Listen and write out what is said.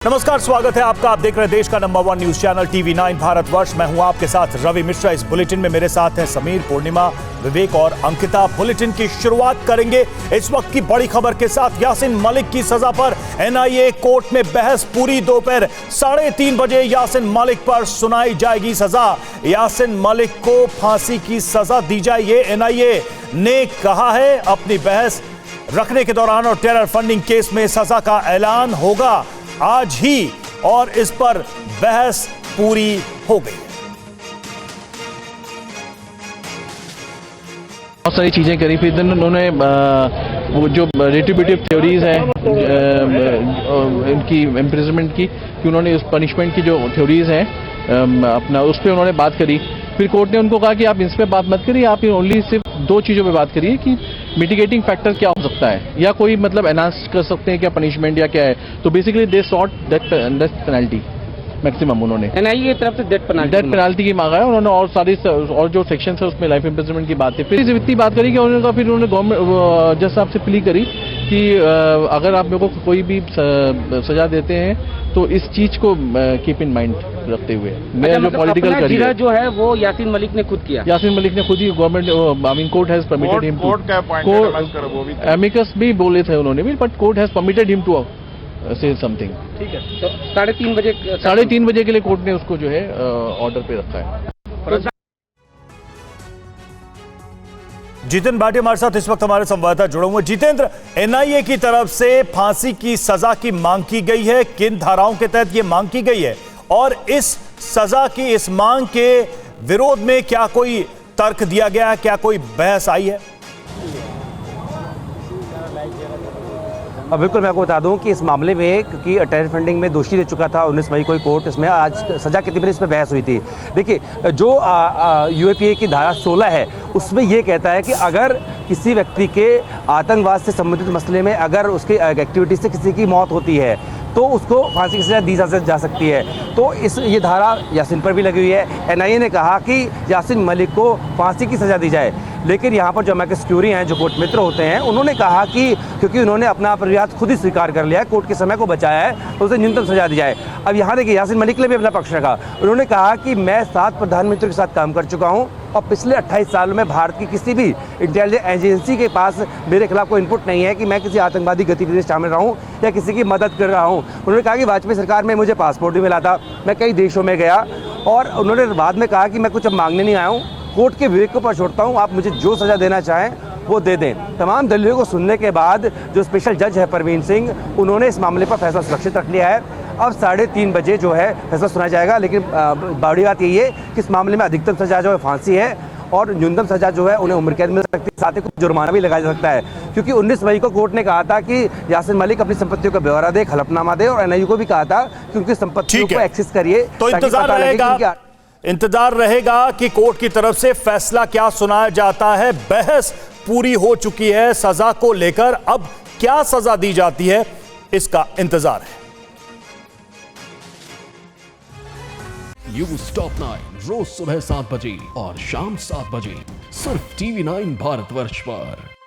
नमस्कार, स्वागत है आपका। आप देख रहे हैं देश का number 1 news channel TV9 Bharatvarsh. मैं हूं आपके साथ रवि मिश्रा। इस बुलेटिन में मेरे साथ हैं समीर, पूर्णिमा, विवेक और अंकिता। बुलेटिन की शुरुआत करेंगे इस वक्त की बड़ी खबर के साथ। यासीन मलिक की सजा पर NIA कोर्ट में बहस पूरी। दोपहर 3:30 बजे यासीन मलिक पर सुनाई जाएगी सजा। यासीन मलिक को फांसी की सजा दी जाए, ये NIA ने कहा है। अपनी बहस रखने के दौरान और टेरर फंडिंग केस में सजा का ऐलान होगा आज ही, और इस पर बहस पूरी हो गई। बहुत सारी चीजें करी, फिर उन्होंने वो जो रेट्रिब्यूटिव थ्योरीज हैं इनकी इम्प्रिजनमेंट की, कि उन्होंने उस पनिशमेंट की जो थ्योरीज हैं अपना उस पर उन्होंने बात करी। फिर कोर्ट ने उनको कहा कि आप इस पे बात मत करिए, आप ओनली सिर्फ 2 चीज़ों पे बात करिए कि मिटिगेटिंग फैक्टर क्या हो सकता है, या कोई मतलब एनहांस कर सकते हैं क्या पनिशमेंट, या क्या है। तो basically they sought death penalty maximum. उन्होंने NIA की तरफ से डेथ पेनल्टी की मांगा है उन्होंने, और सारी और जो सेक्शन है उसमें लाइफ इम्प्रिजनमेंट की बात है। फिर इतनी बात करी कि उन्होंने कहा, फिर उन्होंने गवर्नमेंट जज साहब से प्ली करी कि अगर आप मेरे को कोई भी सजा देते हैं तो इस चीज को कीप इन माइंड रखते हुए मैं जो पॉलिटिकल करियर जो है वो यासीन मलिक ने खुद किया। यासीन मलिक ने खुद ही government court has permitted him to, amicus भी बोले थे उन्होंने भी, but court has permitted him to say something. ठीक है, तो 3:30 बजे के लिए कोर्ट ने उसको जो है ऑर्डर पे रखा है। जितेंद्र भाटी हमारे साथ इस वक्त हमारे संवाददाता जुड़े हुए। जितेंद्र, NIA की तरफ से फांसी की सजा की मांग की गई है, किन धाराओं के तहत यह मांग की गई है, और इस सजा की इस मांग के विरोध में क्या कोई तर्क दिया गया है, क्या कोई बहस आई है? बिल्कुल, मैं आपको बता दूं कि इस मामले में, क्योंकि टेरर फंडिंग में दोषी रह चुका था 19 मई को कोर्ट, इसमें आज सजा कितनी बड़ी इस पर बहस हुई थी। देखिए, जो UAPA की धारा 16 है उसमें यह कहता है कि अगर किसी व्यक्ति के आतंकवाद से संबंधित मसले में अगर उसकी एक्टिविटी से किसी की मौत होती है तो उसको फांसी की सजा दी जा सकती है। तो ये धारा यासीन पर भी लगी हुई है। NIA ने कहा कि यासीन मलिक को फांसी की सजा दी जाए, लेकिन यहाँ पर जो अमिकस क्यूरी हैं, जो कोर्ट मित्र होते हैं, उन्होंने कहा कि क्योंकि उन्होंने अपना अपराध खुद ही स्वीकार कर लिया है, कोर्ट के समय को बचाया है, तो उसे न्यूनतम सजा दी जाए। अब यहाँ देखिए, यासीन मलिक ने भी अपना पक्ष रखा। उन्होंने कहा कि मैं 7 प्रधानमंत्रियों के साथ काम कर चुका हूँ और पिछले 28 सालों में भारत की किसी भी इंटेलिजेंस एजेंसी के पास मेरे खिलाफ कोई इनपुट नहीं है कि मैं किसी आतंकवादी गतिविधि में शामिल रहा हूँ या किसी की मदद कर रहा हूँ। उन्होंने कहा कि वाजपेयी सरकार में मुझे पासपोर्ट भी मिला था, मैं कई देशों में गया, और उन्होंने बाद में कहा कि मैं कुछ अब मांगने नहीं आया हूँ, कोर्ट के विवेक को पर छोड़ता हूँ, आप मुझे जो सजा देना चाहें वो दे दें। तमाम दलीलों को सुनने के बाद जो स्पेशल जज है परवीन सिंह, उन्होंने इस मामले पर फैसला सुरक्षित रख लिया है। अब 3:30 बजे जो है फैसला सुनाया जाएगा, लेकिन बड़ी बात यही है कि इस मामले में अधिकतम सजा जो है फांसी है, और न्यूनतम सजा जो है उन्हें उम्र कैद मिल सकती है, साथ ही कुछ जुर्माना भी लगाया जा सकता है। क्योंकि 19 मई को कोर्ट ने कहा था कि यासीन मलिक अपनी संपत्तियों का ब्यौरा दे, हलफनामा दे, और NIA को भी कहा था कि उनकी संपत्तियों को एक्सेस करिए। तो इंतजार रहेगा कि कोर्ट की तरफ से फैसला क्या सुनाया जाता है। बहस पूरी हो चुकी है सजा को लेकर, अब क्या सजा दी जाती है इसका इंतजार है। न्यूज़ टॉप 9 रोज सुबह 7 बजे और शाम 7 बजे सिर्फ TV9 भारतवर्ष पर।